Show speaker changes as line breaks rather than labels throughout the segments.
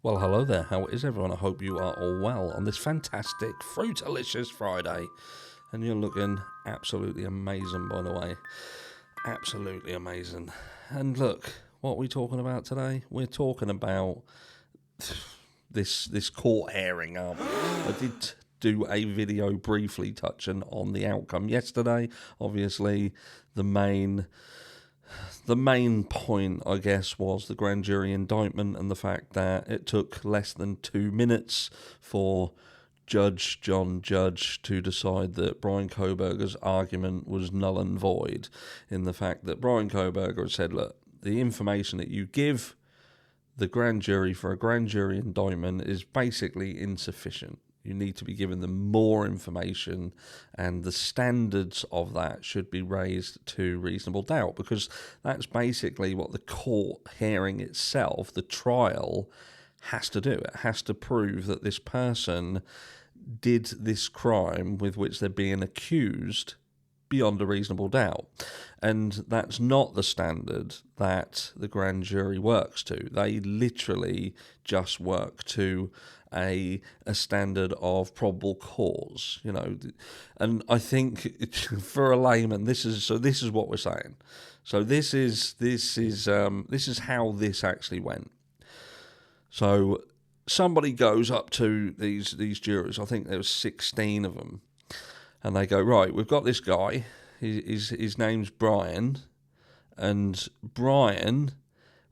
Well, hello there. How is everyone? I hope you are all well on this fantastic, fruitalicious Friday. And you're looking absolutely amazing, by the way. Absolutely amazing. And look, what are we talking about today? We're talking about this court hearing, aren't we? I did do a video briefly touching on the outcome yesterday. Obviously, the main point, I guess, was the grand jury indictment and the fact that it took less than 2 minutes for Judge John Judge to decide that Brian Kohberger's argument was null and void, in the fact that Brian Kohberger had said, look, the information that you give the grand jury for a grand jury indictment is basically insufficient. You need to be given them more information, and the standards of that should be raised to reasonable doubt, because that's basically what the court hearing itself, the trial, has to do. It has to prove that this person did this crime with which they're being accused beyond a reasonable doubt. And that's not the standard that the grand jury works to. They literally just work to a standard of probable cause, And I think for a layman, this is what we're saying. So this is how this actually went. So somebody goes up to these jurors. I think there was 16 of them. And they go, right, we've got this guy, his name's Brian, and Brian,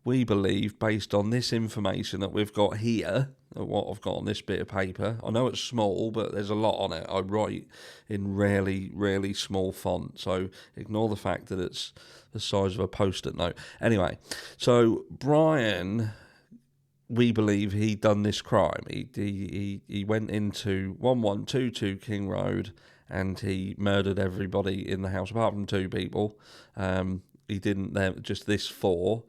we believe, based on this information that we've got here, what I've got on this bit of paper, I know it's small, but there's a lot on it. I write in really small font, so ignore the fact that it's the size of a Post-it note. Anyway, so Brian, we believe he done this crime. He went into 1122 King Road, and he murdered everybody in the house apart from 2 people. He didn't, just this 4.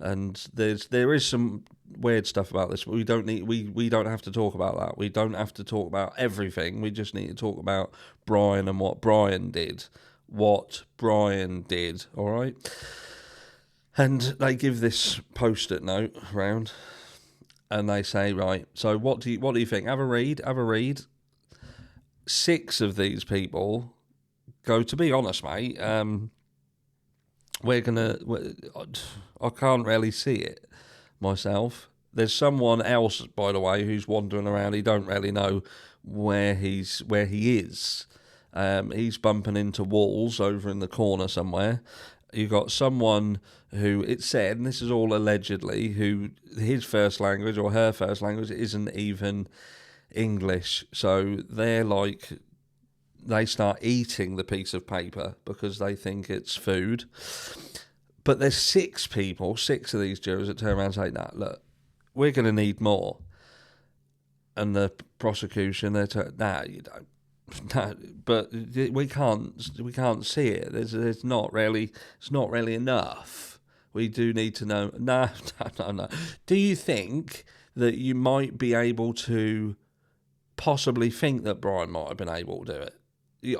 And there is some weird stuff about this, but we don't have to talk about that. We don't have to talk about everything. We just need to talk about Brian and what Brian did. What Brian did, all right? And they give this Post-it note round, and they say, right, so what do you think? Have a read. 6 of these people go, to be honest, mate, I can't really see it myself. There's someone else, by the way, who's wandering around. He don't really know where he is. He's bumping into walls over in the corner somewhere. You've got someone who, it said, and this is all allegedly, who his first language or her first language isn't even English, so they start eating the piece of paper because they think it's food. But there's 6 of these jurors that turn around and say, nah, look, we're going to need more. And the prosecution, nah, you don't. No, but we can't see it. It's not really enough. We do need to know. No. Do you think that you might be able to possibly think that Brian might have been able to do it?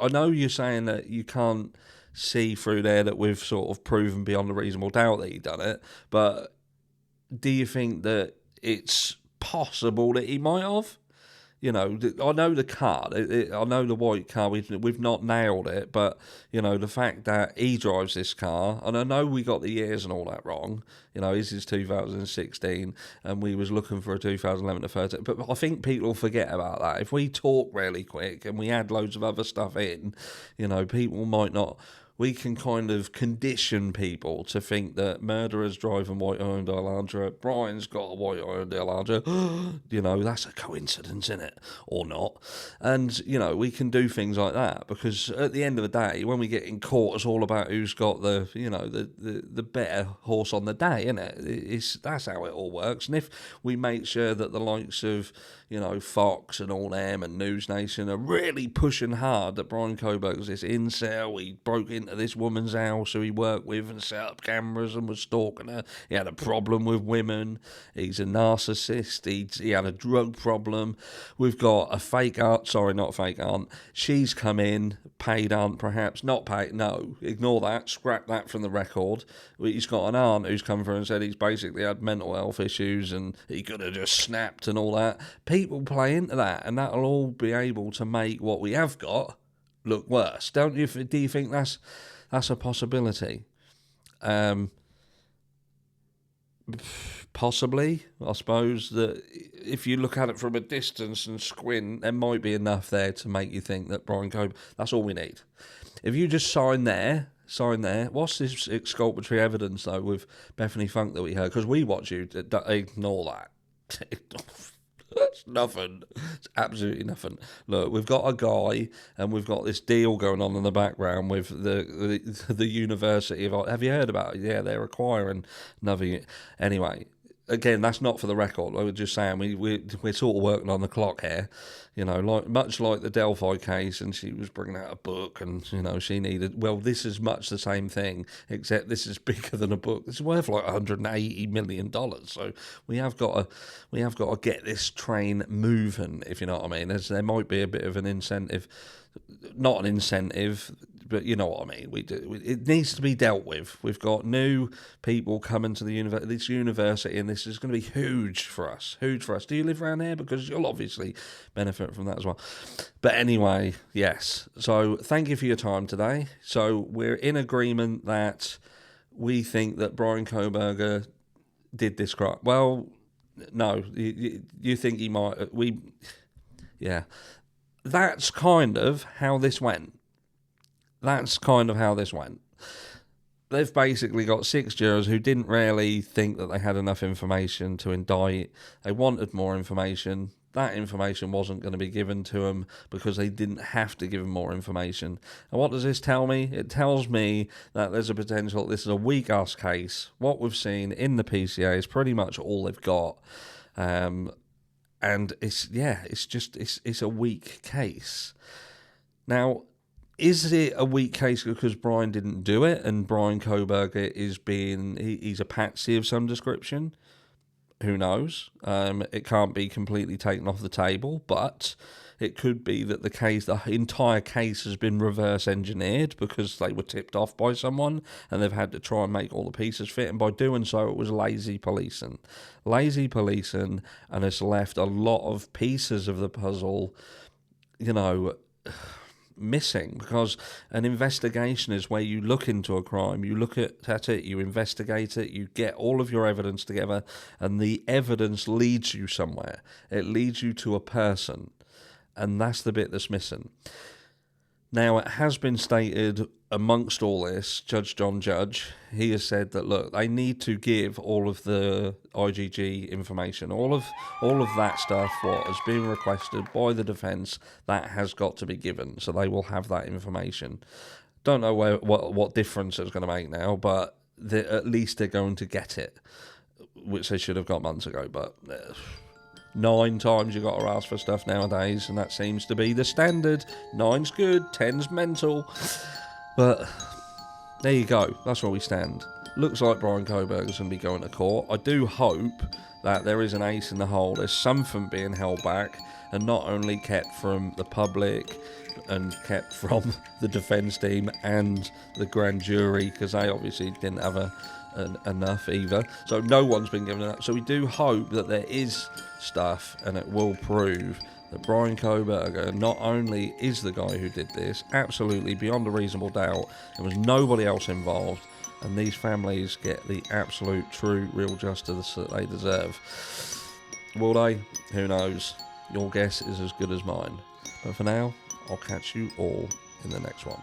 I know you're saying that you can't see through there that we've sort of proven beyond a reasonable doubt that he done it, but do you think that it's possible that he might have? I know the car, I know the white car, we've not nailed it, but, the fact that he drives this car, and I know we got the years and all that wrong, this is 2016, and we was looking for a 2011 to 13, but I think people forget about that. If we talk really quick and we add loads of other stuff in, people might not. We can kind of condition people to think that murderers driving white Hyundai Elantra, Brian's got a white Hyundai Elantra, that's a coincidence, isn't it? Or not. And, we can do things like that, because at the end of the day, when we get in court, it's all about who's got the better horse on the day, isn't it? That's how it all works. And if we make sure that the likes of, Fox and all them and News Nation are really pushing hard that Brian Kohberger's this incel, he broke into into this woman's house who he worked with and set up cameras and was stalking her. He had a problem with women. He's a narcissist. He had a drug problem. We've got a fake aunt. Sorry, not fake aunt. She's come in, paid aunt perhaps. Not paid, no. Ignore that. Scrap that from the record. He's got an aunt who's come through and said he's basically had mental health issues and he could have just snapped and all that. People play into that, and that'll all be able to make what we have got look worse. Don't you? Do you think that's a possibility? Possibly. I suppose that if you look at it from a distance and squint, there might be enough there to make you think that Brian Coburn. That's all we need. If you just sign there. What's this exculpatory evidence, though, with Bethany Funk that we heard? Because we watch you. Ignore that. That's nothing. It's absolutely nothing. Look, we've got a guy, and we've got this deal going on in the background with the University of. Have you heard about it? Yeah, they're acquiring another. Anyway. Again, that's not for the record. I was just saying we're sort of working on the clock here, much like the Delphi case, and she was bringing out a book, and she needed. Well, this is much the same thing, except this is bigger than a book. It's worth like $180 million. So we have got to get this train moving, if you know what I mean. There might be a bit of an incentive, not an incentive. But you know what I mean. It needs to be dealt with. We've got new people coming to this university, and this is going to be huge for us. Huge for us. Do you live around here? Because you'll obviously benefit from that as well. But anyway, yes. So thank you for your time today. So we're in agreement that we think that Brian Kohberger did this crime. Well, no. You think he might? Yeah. That's kind of how this went. They've basically got 6 jurors who didn't really think that they had enough information to indict. They wanted more information. That information wasn't going to be given to them because they didn't have to give them more information. And what does this tell me? It tells me that there's a potential. This is a weak-ass case. What we've seen in the PCA is pretty much all they've got. And it's a weak case. Now, is it a weak case because Brian didn't do it and Brian Kohberger he's a patsy of some description? Who knows? It can't be completely taken off the table, but it could be that the entire case has been reverse engineered because they were tipped off by someone and they've had to try and make all the pieces fit, and by doing so it was lazy policing, and it's left a lot of pieces of the puzzle, missing, because an investigation is where you look into a crime, you look at it, you investigate it, you get all of your evidence together, and the evidence leads you somewhere. It leads you to a person, and that's the bit that's missing. Now, it has been stated amongst all this, Judge John Judge, he has said that, look, they need to give all of the IGG information, all of that stuff, what has been requested by the defence, that has got to be given, so they will have that information. Don't know what difference it's going to make now, but at least they're going to get it, which they should have got months ago, but 9 times you got to ask for stuff nowadays, and that seems to be the standard. 9's good, 10's mental. But there you go. That's where we stand. Looks like Brian Kohberger's going to be going to court. I do hope that there is an ace in the hole. There's something being held back, and not only kept from the public and kept from the defence team and the grand jury, because they obviously didn't have enough either. So no one's been given enough. So we do hope that there is stuff, and it will prove that Brian Kohberger not only is the guy who did this, absolutely beyond a reasonable doubt, there was nobody else involved, and these families get the absolute, true, real justice that they deserve. Will they? Who knows? Your guess is as good as mine. But for now, I'll catch you all in the next one.